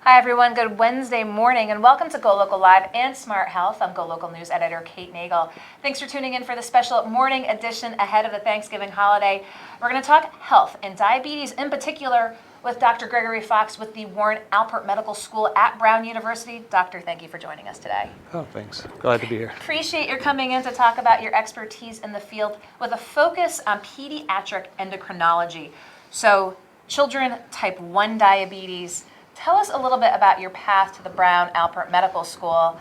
Hi everyone, good Wednesday morning and welcome to GoLocal Live and Smart Health. I'm GoLocal News Editor Kate Nagel. Thanks for tuning in for the special morning edition ahead of the Thanksgiving holiday. We're going to talk health and diabetes in particular with Dr. Gregory Fox with the Warren Alpert Medical School at Brown University. Doctor, thank you for joining us today. Oh, thanks. Glad to be here. Appreciate your coming in to talk about your expertise in the field with a focus on pediatric endocrinology. So, children type 1 diabetes. Tell us a little bit about your path to the Brown Alpert Medical School.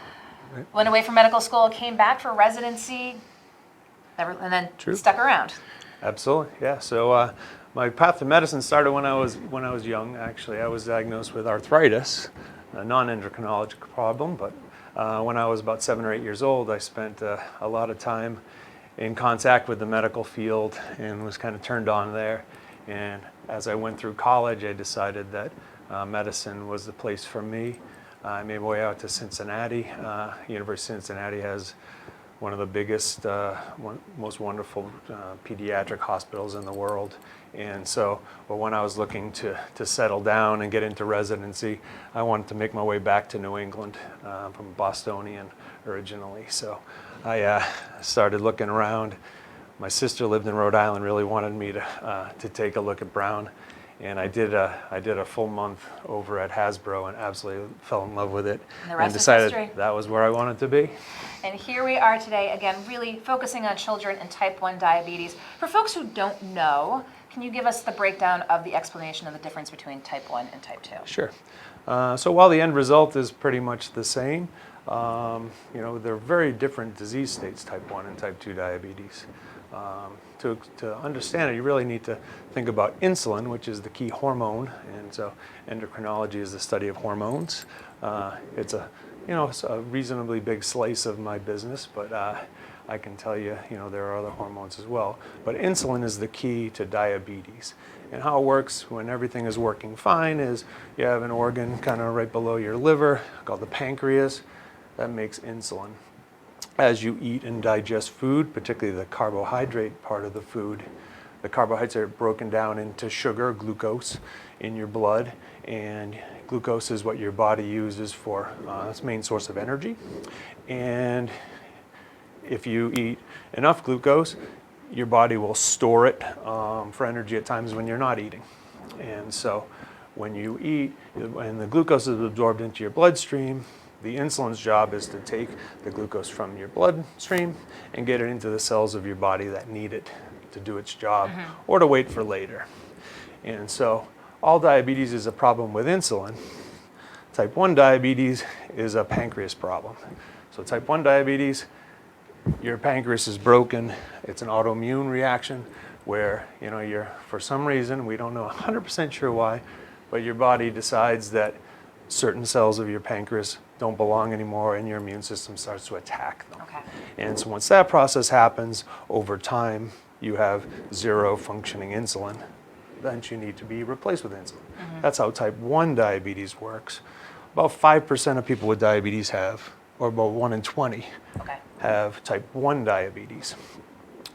Right. Went away from medical school, came back for residency, and then stuck around. Absolutely, yeah. So my path to medicine started when I was young. Actually, I was diagnosed with arthritis, a non-endocrinologic problem. But when I was about 7 or 8 years old, I spent a lot of time in contact with the medical field and was kind of turned on there. And as I went through college, I decided that medicine was the place for me. I made my way out to Cincinnati. University of Cincinnati has one of the biggest, most wonderful pediatric hospitals in the world. And so when I was looking to settle down and get into residency, I wanted to make my way back to New England. From Bostonian originally. So I started looking around. My sister lived in Rhode Island, really wanted me to take a look at Brown. And I did a full month over at Hasbro and absolutely fell in love with it and decided that was where I wanted to be. And here we are today, again, really focusing on children and type 1 diabetes. For folks who don't know, can you give us the breakdown of the explanation of the difference between type 1 and type 2? Sure. So while the end result is pretty much the same, they're very different disease states, type 1 and type 2 diabetes. To understand it, you really need to think about insulin, which is the key hormone, and so endocrinology is the study of hormones. It's a reasonably big slice of my business, but I can tell you, there are other hormones as well. But insulin is the key to diabetes. And how it works when everything is working fine is you have an organ kind of right below your liver called the pancreas that makes insulin. As you eat and digest food, particularly the carbohydrate part of the food, the carbohydrates are broken down into sugar, glucose, in your blood, and glucose is what your body uses for its main source of energy. And if you eat enough glucose, your body will store it for energy at times when you're not eating. And so when you eat, when the glucose is absorbed into your bloodstream, the insulin's job is to take the glucose from your bloodstream and get it into the cells of your body that need it to do its job or to wait for later. And so all diabetes is a problem with insulin. Type 1 diabetes is a pancreas problem. So type 1 diabetes, your pancreas is broken. It's an autoimmune reaction where you're, for some reason, we don't know 100% sure why, but your body decides that certain cells of your pancreas don't belong anymore and your immune system starts to attack them. Okay. And so once that process happens, over time, you have zero functioning insulin. Then you need to be replaced with insulin. That's how type 1 diabetes works. About 5% of people with diabetes have, or about 1 in 20, have type 1 diabetes.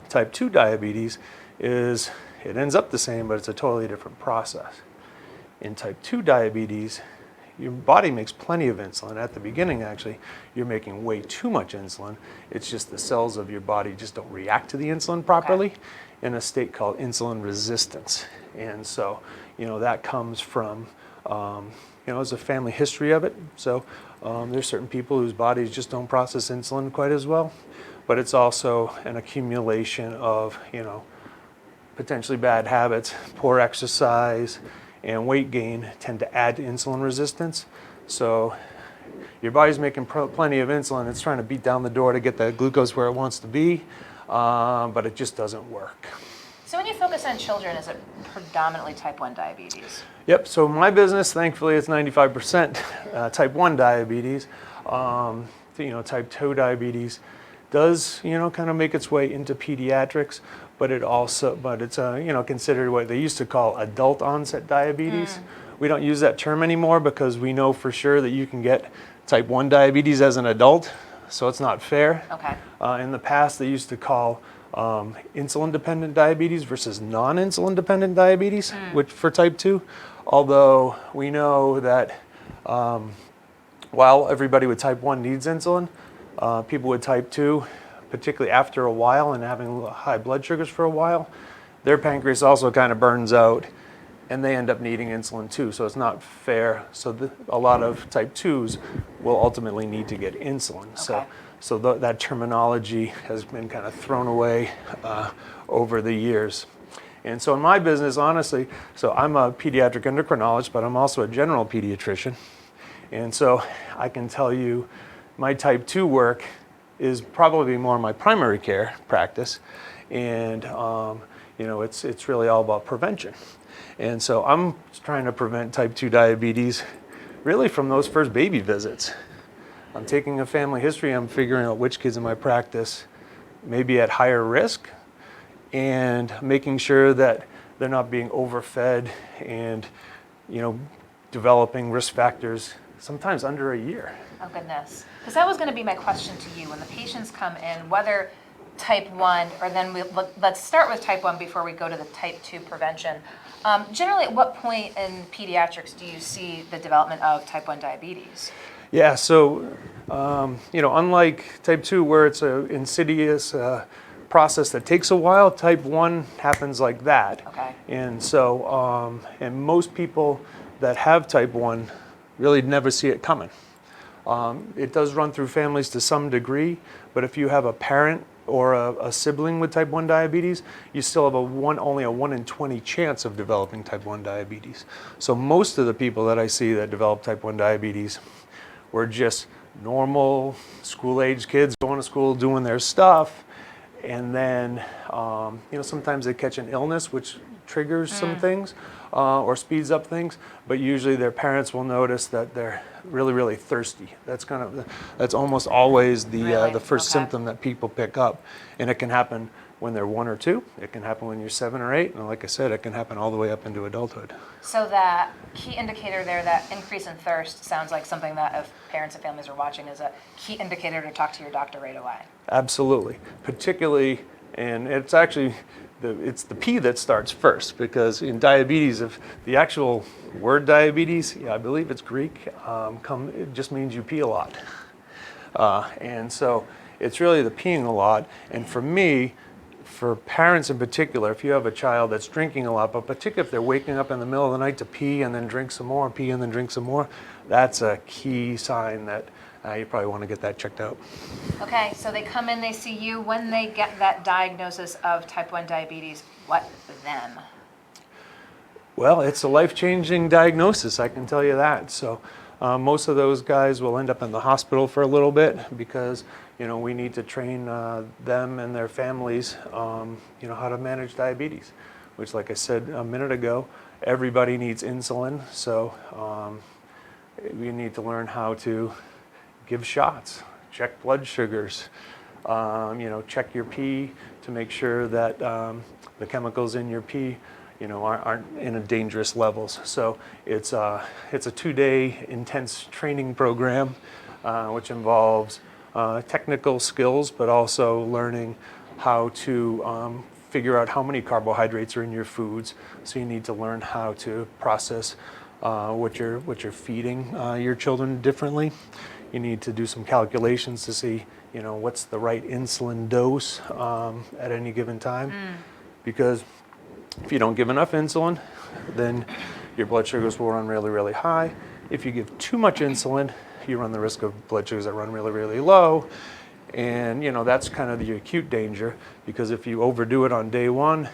Type 2 diabetes it ends up the same, but it's a totally different process. In type 2 diabetes, your body makes plenty of insulin. At the beginning, actually, you're making way too much insulin. It's just the cells of your body just don't react to the insulin properly in a state called insulin resistance. And so, that comes from, there's a family history of it. So there's certain people whose bodies just don't process insulin quite as well. But it's also an accumulation of, potentially bad habits, poor exercise, and weight gain tend to add to insulin resistance. So your body's making plenty of insulin. It's trying to beat down the door to get the glucose where it wants to be, but it just doesn't work. So when you focus on children, is it predominantly type 1 diabetes? Yep, so my business, thankfully, it's 95% type 1 diabetes. Type 2 diabetes does, kind of make its way into pediatrics, but it's considered what they used to call adult onset diabetes. We don't use that term anymore because we know for sure that you can get type 1 diabetes as an adult, so it's not fair. Okay. In the past, they used to call insulin-dependent diabetes versus non-insulin-dependent diabetes, which for type 2, although we know that While everybody with type 1 needs insulin, people with type 2, particularly after a while and having high blood sugars for a while, their pancreas also kind of burns out and they end up needing insulin too. So it's not fair. So a lot of type 2s will ultimately need to get insulin. Okay. So that terminology has been kind of thrown away over the years. And so in my business, honestly, so I'm a pediatric endocrinologist, but I'm also a general pediatrician. And so I can tell you my type 2 work is probably more my primary care practice. And it's really all about prevention. And so I'm trying to prevent type 2 diabetes really from those first baby visits. I'm taking a family history, I'm figuring out which kids in my practice may be at higher risk, and making sure that they're not being overfed and, developing risk factors sometimes under a year. Oh, goodness. Because that was going to be my question to you. When the patients come in, whether type 1, or then let's start with type 1 before we go to the type 2 prevention. Generally, at what point in pediatrics do you see the development of type 1 diabetes? Yeah, so, unlike type 2 where it's an insidious process that takes a while, type 1 happens like that. Okay. And so, and most people that have type 1 really never see it coming. It does run through families to some degree, but if you have a parent or a sibling with type 1 diabetes, you still have only a 1 in 20 chance of developing type 1 diabetes. So most of the people that I see that develop type 1 diabetes were just normal school-age kids going to school, doing their stuff, and then sometimes they catch an illness which triggers some things or speeds up things, but usually their parents will notice that they're really, really thirsty. That's almost always the first symptom that people pick up, and it can happen when they're 1 or 2. It can happen when you're 7 or 8, and like I said, it can happen all the way up into adulthood. So that key indicator there, that increase in thirst, sounds like something that if parents and families are watching is a key indicator to talk to your doctor right away. Absolutely, particularly, and it's actually it's the P that starts first, because in diabetes, if the actual word diabetes, I believe it's Greek, it just means you pee a lot. And so it's really the peeing a lot. And for me, for parents in particular, if you have a child that's drinking a lot, but particularly if they're waking up in the middle of the night to pee and then drink some more, pee and then drink some more, that's a key sign that you probably want to get that checked out. Okay, so they come in, they see you. When they get that diagnosis of type 1 diabetes, what then? Well, it's a life-changing diagnosis, I can tell you that. So most of those guys will end up in the hospital for a little bit because we need to train them and their families how to manage diabetes, which, like I said a minute ago, everybody needs insulin. So we need to learn how to give shots, check blood sugars, check your pee to make sure that the chemicals in your pee aren't in a dangerous levels. So it's a 2-day intense training program, which involves technical skills, but also learning how to figure out how many carbohydrates are in your foods. So you need to learn how to process what you're feeding your children differently. You need to do some calculations to see, what's the right insulin dose at any given time. Because if you don't give enough insulin, then your blood sugars will run really, really high. If you give too much insulin, you run the risk of blood sugars that run really, really low. And, that's kind of the acute danger, because if you overdo it on day 1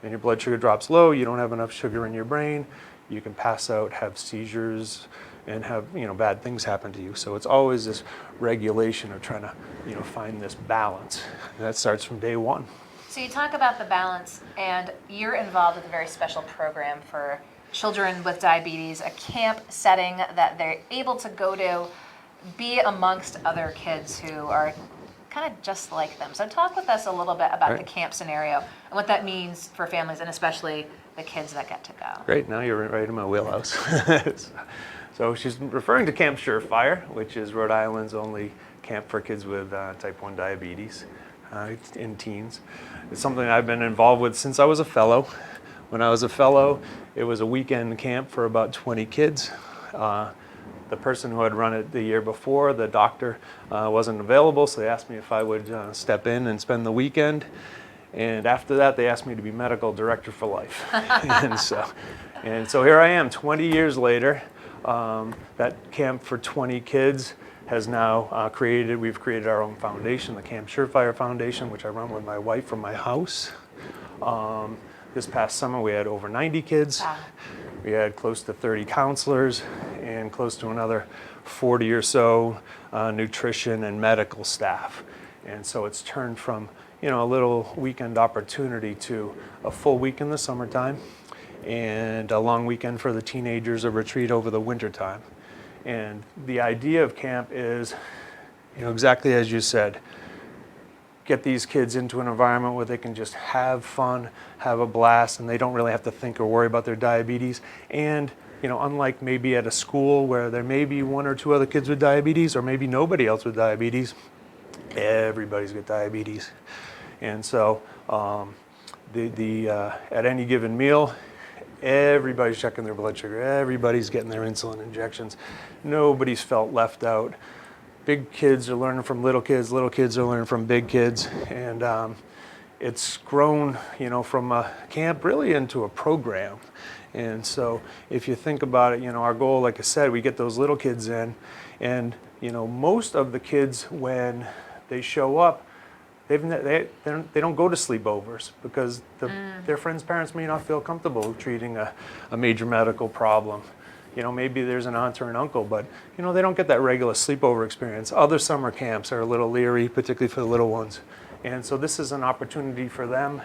and your blood sugar drops low, you don't have enough sugar in your brain, you can pass out, have seizures, and have bad things happen to you. So it's always this regulation of trying to find this balance. And that starts from day 1. So you talk about the balance, and you're involved with a very special program for children with diabetes, a camp setting that they're able to go to, be amongst other kids who are kind of just like them. So talk with us a little bit about the camp scenario and what that means for families, and especially the kids that get to go. Great, now you're right in my wheelhouse. So she's referring to Camp Surefire, which is Rhode Island's only camp for kids with type 1 diabetes in teens. It's something I've been involved with since I was a fellow. When I was a fellow, it was a weekend camp for about 20 kids. the person who had run it the year before, the doctor, wasn't available, so they asked me if I would step in and spend the weekend. And after that, they asked me to be medical director for life. and so here I am, 20 years later. That camp for 20 kids has now we've created our own foundation, the Camp Surefire Foundation, which I run with my wife from my house. This past summer, we had over 90 kids. Wow. We had close to 30 counselors and close to another 40 or so nutrition and medical staff. And so it's turned from, a little weekend opportunity to a full week in the summertime and a long weekend for the teenagers, a retreat over the wintertime. And the idea of camp is, exactly as you said, get these kids into an environment where they can just have fun, have a blast, and they don't really have to think or worry about their diabetes. And, unlike maybe at a school where there may be one or two other kids with diabetes or maybe nobody else with diabetes, everybody's got diabetes. And so at any given meal, everybody's checking their blood sugar, everybody's getting their insulin injections. Nobody's felt left out. Big kids are learning from little kids are learning from big kids. And it's grown, from a camp really into a program. And so if you think about it, our goal, like I said, we get those little kids in, and most of the kids, when they show up, they don't go to sleepovers because their friends' parents may not feel comfortable treating a major medical problem. Maybe there's an aunt or an uncle, but they don't get that regular sleepover experience. Other summer camps are a little leery, particularly for the little ones. And so this is an opportunity for them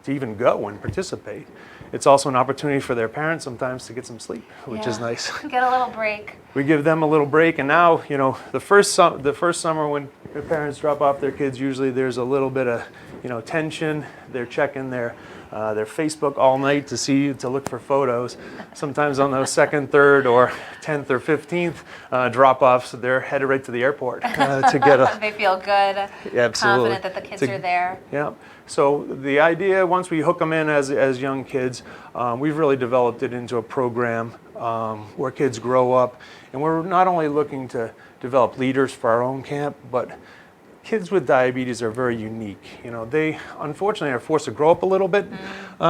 to even go and participate. It's also an opportunity for their parents sometimes to get some sleep, which is nice. Get a little break. We give them a little break, and now, the first summer when the parents drop off their kids, usually there's a little bit of, tension. They're checking their Facebook all night to look for photos. Sometimes on those second, third, or 10th or 15th drop-offs, they're headed right to the airport to get a. They feel good, confident that the kids are there. Yeah. So the idea, once we hook them in as young kids, we've really developed it into a program where kids grow up, and we're not only looking to develop leaders for our own camp, but kids with diabetes are very unique. They unfortunately are forced to grow up a little bit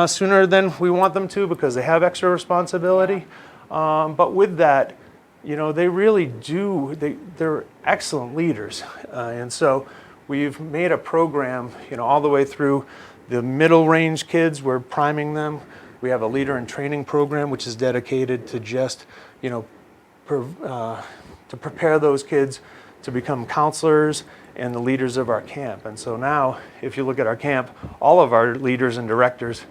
sooner than we want them to because they have extra responsibility. But with that, they really do. They're excellent leaders, and so we've made a program, all the way through the middle range kids. We're priming them. We have a leader in training program, which is dedicated to just, to prepare those kids to become counselors and the leaders of our camp. And so now, if you look at our camp, all of our leaders and directors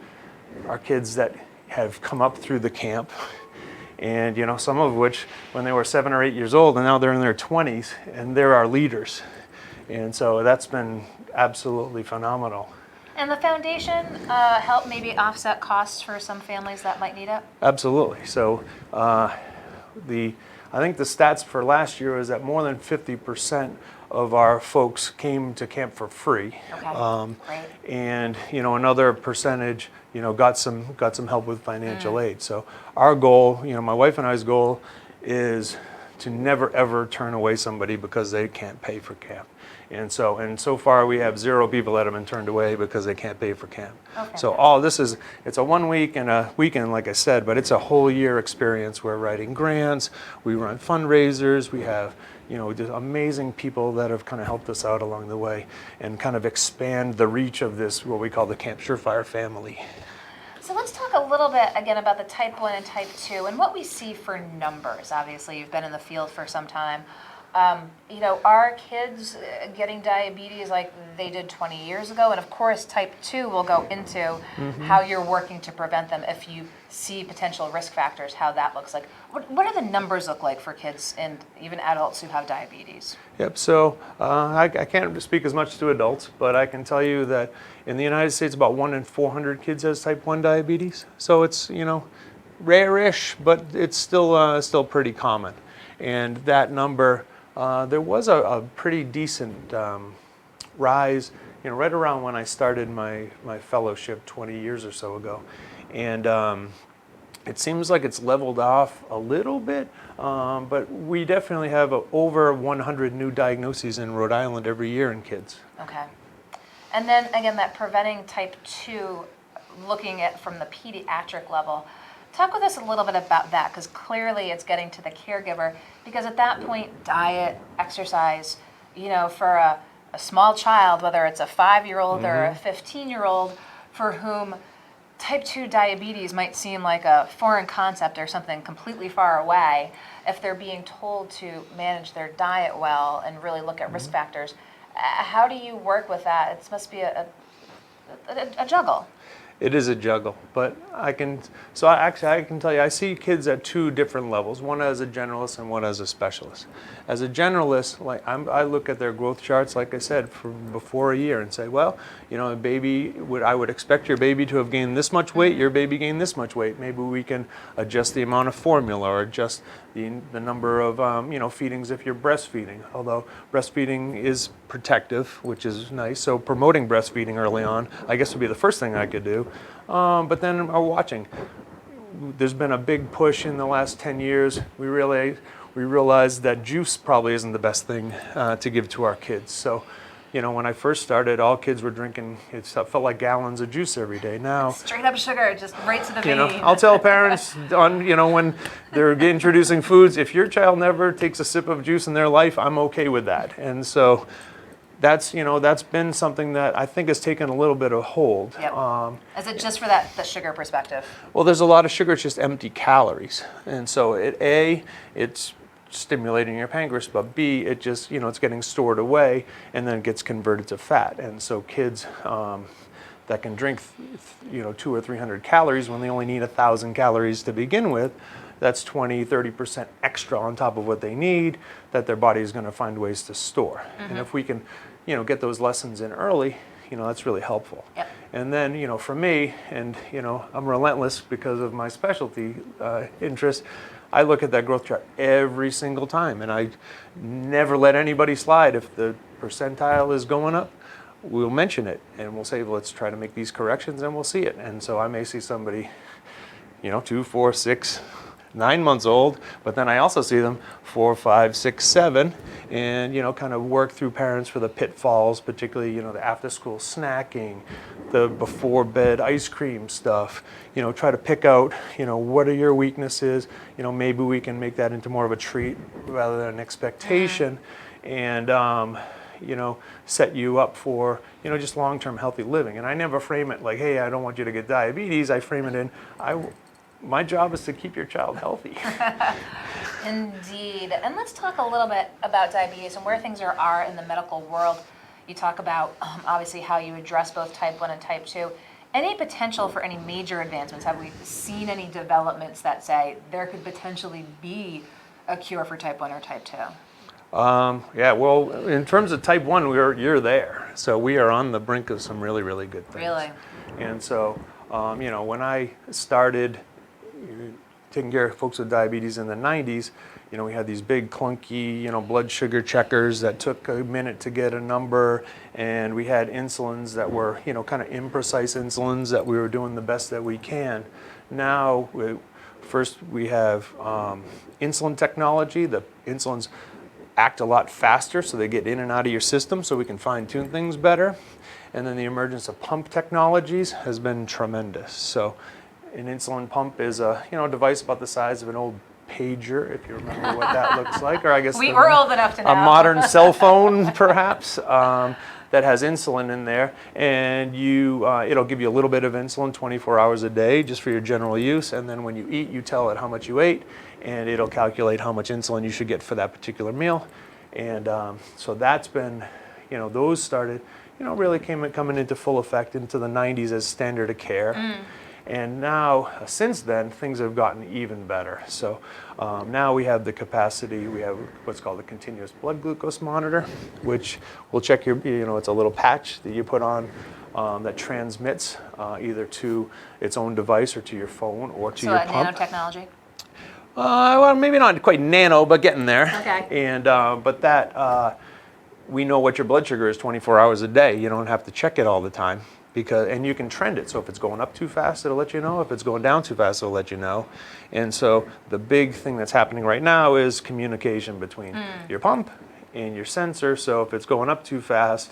are kids that have come up through the camp. And, some of which, when they were 7 or 8 years old, and now they're in their 20s, and they're our leaders. And so that's been absolutely phenomenal. And the foundation help maybe offset costs for some families that might need it? Absolutely. So I think the stats for last year is that more than 50% of our folks came to camp for free. Okay. Great. And another percentage got some help with financial aid. So our goal, my wife and I's goal, is to never ever turn away somebody because they can't pay for camp. And so far we have 0 people that have been turned away because they can't pay for camp. Okay. So it's a 1 week and a weekend, like I said, but it's a whole year experience. We're writing grants, we run fundraisers, we have just amazing people that have kind of helped us out along the way and kind of expand the reach of this, what we call the Camp Surefire family. So let's talk a little bit again about the type 1 and type 2 and what we see for numbers. Obviously, you've been in the field for some time. Are kids getting diabetes like they did 20 years ago? And of course, type 2 will go into how you're working to prevent them if you see potential risk factors, how that looks like. What do the numbers look like for kids and even adults who have diabetes? Yep, so I can't speak as much to adults, but I can tell you that in the United States, about 1 in 400 kids has type 1 diabetes. So it's, rare-ish, but it's still pretty common. And that number, there was a pretty decent rise, right around when I started my fellowship 20 years or so ago. And It seems like it's leveled off a little bit, but we definitely have over 100 new diagnoses in Rhode Island every year in kids. Okay. And then again, that preventing type 2, looking at from the pediatric level. Talk with us a little bit about that, because clearly it's getting to the caregiver, because at that point, diet, exercise, for a small child, whether it's a 5-year-old or a 15-year-old, for whom type 2 diabetes might seem like a foreign concept or something completely far away, if they're being told to manage their diet well and really look at risk factors, how do you work with that? It must be a juggle. It is a juggle, but I can tell you, I see kids at 2 different levels, one as a generalist and one as a specialist. As a generalist, I look at their growth charts, like I said, from before a year and say, well, a baby, I would expect your baby to have gained this much weight, your baby gained this much weight. Maybe we can adjust the amount of formula or adjust the number of feedings if you're breastfeeding. Although breastfeeding is protective, which is nice, so promoting breastfeeding early on, I guess, would be the first thing I could do. But then watching. There's been a big push in the last 10 years. We realized that juice probably isn't the best thing to give to our kids. So, when I first started, all kids were drinking, it felt like gallons of juice every day. Now, straight up sugar, just right to the vein. I'll tell parents when they're introducing foods, if your child never takes a sip of juice in their life, I'm okay with that. And so that's been something that I think has taken a little bit of hold. Yep. Is it just for the sugar perspective? Well, there's a lot of sugar, it's just empty calories. And so it's stimulating your pancreas, but B, it just, it's getting stored away and then it gets converted to fat. And so kids that can drink, 200 or 300 calories when they only need 1,000 calories to begin with, that's 20-30% extra on top of what they need that their body is going to find ways to store. And if we can, get those lessons in early, that's really helpful. Yep. And then, for me, and, I'm relentless because of my specialty interest, I look at that growth chart every single time, and I never let anybody slide. If the percentile is going up, we'll mention it, and we'll say, let's try to make these corrections, and we'll see it. And so I may see somebody, 2, 4, 6, 9 months old, but then I also see them 4, 5, 6, 7, and kind of work through parents for the pitfalls, particularly the after school snacking, the before bed ice cream stuff. Try to pick out what are your weaknesses. Maybe we can make that into more of a treat rather than an expectation, and set you up for just long-term healthy living. And I never frame it like, hey, I don't want you to get diabetes. I frame it in, my job is to keep your child healthy. Indeed. And let's talk a little bit about diabetes and where things are in the medical world. You talk about, obviously, how you address both type 1 and type 2. Any potential for any major advancements? Have we seen any developments that say there could potentially be a cure for type 1 or type 2? Well, in terms of type 1, you're there. So we are on the brink of some really, really good things. Really? And so, when I started taking care of folks with diabetes in the 90s, we had these big clunky, blood sugar checkers that took a minute to get a number, and we had insulins that were, kind of imprecise insulins that we were doing the best that we can. Now, first we have insulin technology. The insulins act a lot faster, so they get in and out of your system, so we can fine-tune things better. And then the emergence of pump technologies has been tremendous. So an insulin pump is a device about the size of an old pager, if you remember what that looks like, or I guess we're old enough to know. A modern cell phone, perhaps, that has insulin in there, and it'll give you a little bit of insulin 24 hours a day just for your general use, and then when you eat, you tell it how much you ate, and it'll calculate how much insulin you should get for that particular meal. And so that's been, those started, really coming into full effect into the 90s as standard of care. And now, since then, things have gotten even better. So now we have the capacity, we have what's called a continuous blood glucose monitor, which will check your, it's a little patch that you put on that transmits either to its own device or to your phone or to your pump. So nanotechnology? Well, maybe not quite nano, but getting there. Okay. And but that we know what your blood sugar is 24 hours a day. You don't have to check it all the time. and you can trend it. So if it's going up too fast, it'll let you know. If it's going down too fast, it'll let you know. And so the big thing that's happening right now is communication between your pump and your sensor. So if it's going up too fast,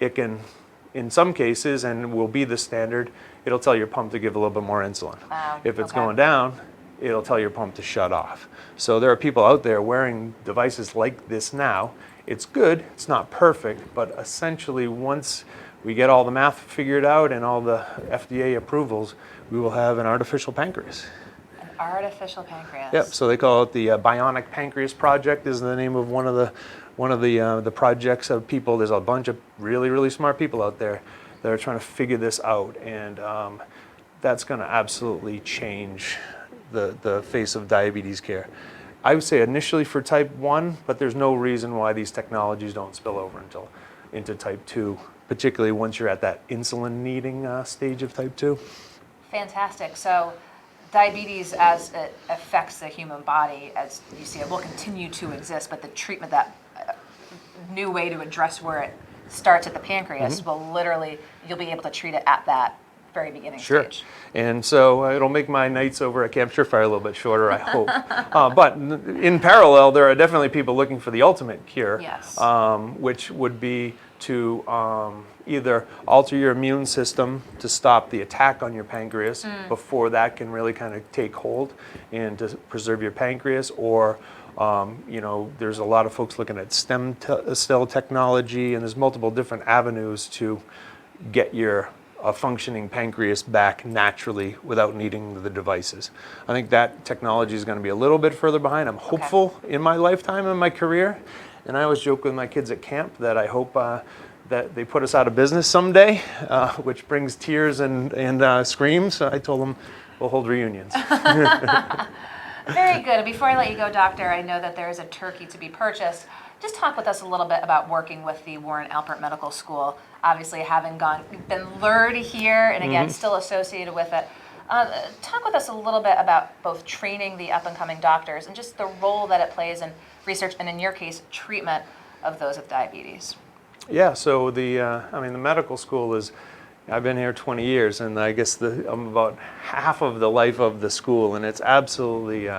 it can, in some cases, and will be the standard, it'll tell your pump to give a little bit more insulin. Wow. If it's Okay. going down, it'll tell your pump to shut off. So there are people out there wearing devices like this now. It's good, it's not perfect, but essentially once we get all the math figured out and all the FDA approvals, we will have an artificial pancreas. An artificial pancreas. Yep, so they call it the Bionic Pancreas Project is the name of one of the projects of people. There's a bunch of really, really smart people out there that are trying to figure this out, and that's going to absolutely change the face of diabetes care. I would say initially for type 1, but there's no reason why these technologies don't spill over into type 2, particularly once you're at that insulin needing stage of type 2. Fantastic. So diabetes, as it affects the human body, as you see it, will continue to exist, but the treatment, that new way to address where it starts at the pancreas, will literally, you'll be able to treat it at that very beginning stage. And so it'll make my nights over at Camp Surefire a little bit shorter, I hope. But in parallel, there are definitely people looking for the ultimate cure, Yes. Which would be to either alter your immune system to stop the attack on your pancreas before that can really kind of take hold, and to preserve your pancreas, or there's a lot of folks looking at stem cell technology, and there's multiple different avenues to get a functioning pancreas back naturally without needing the devices. I think that technology is going to be a little bit further behind. I'm hopeful in my lifetime, in my career, and I always joke with my kids at camp that I hope that they put us out of business someday, which brings tears and screams. I told them we'll hold reunions. Very good. And before I let you go, Doctor, I know that there is a turkey to be purchased. Just talk with us a little bit about working with the Warren Alpert Medical School. Obviously, having been lured here, and again, still associated with it. Talk with us a little bit about both training the up-and-coming doctors and just the role that it plays in research and, in your case, treatment of those with diabetes. Yeah. So the medical school is. I've been here 20 years, and I guess I'm about half of the life of the school, and it's absolutely,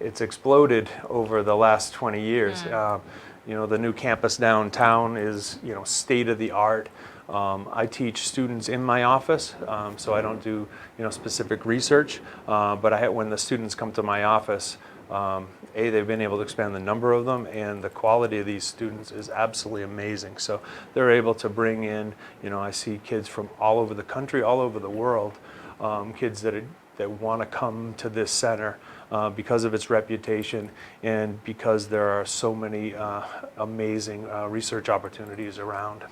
it's exploded over the last 20 years. The new campus downtown is, state of the art. I teach students in my office, so I don't do, specific research, but when the students come to my office, they've been able to expand the number of them, and the quality of these students is absolutely amazing. So they're able to bring in, I see kids from all over the country, all over the world, kids that want to come to this center because of its reputation and because there are so many amazing research opportunities around.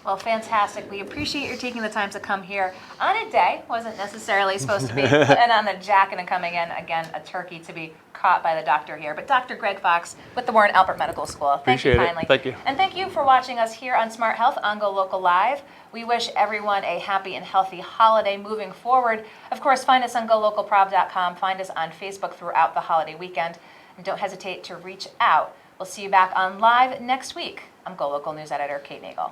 Well, fantastic. We appreciate your taking the time to come here on a day. Wasn't necessarily supposed to be putting on the jacket and coming in, again, a turkey to be caught by the doctor here. But Dr. Greg Fox with the Warren Alpert Medical School. Thank you kindly. Thank you. And thank you for watching us here on Smart Health on GoLocal Live. We wish everyone a happy and healthy holiday moving forward. Of course, find us on GoLocalProv.com. Find us on Facebook throughout the holiday weekend. And don't hesitate to reach out. We'll see you back on live next week. I'm GoLocal News Editor Kate Nagel.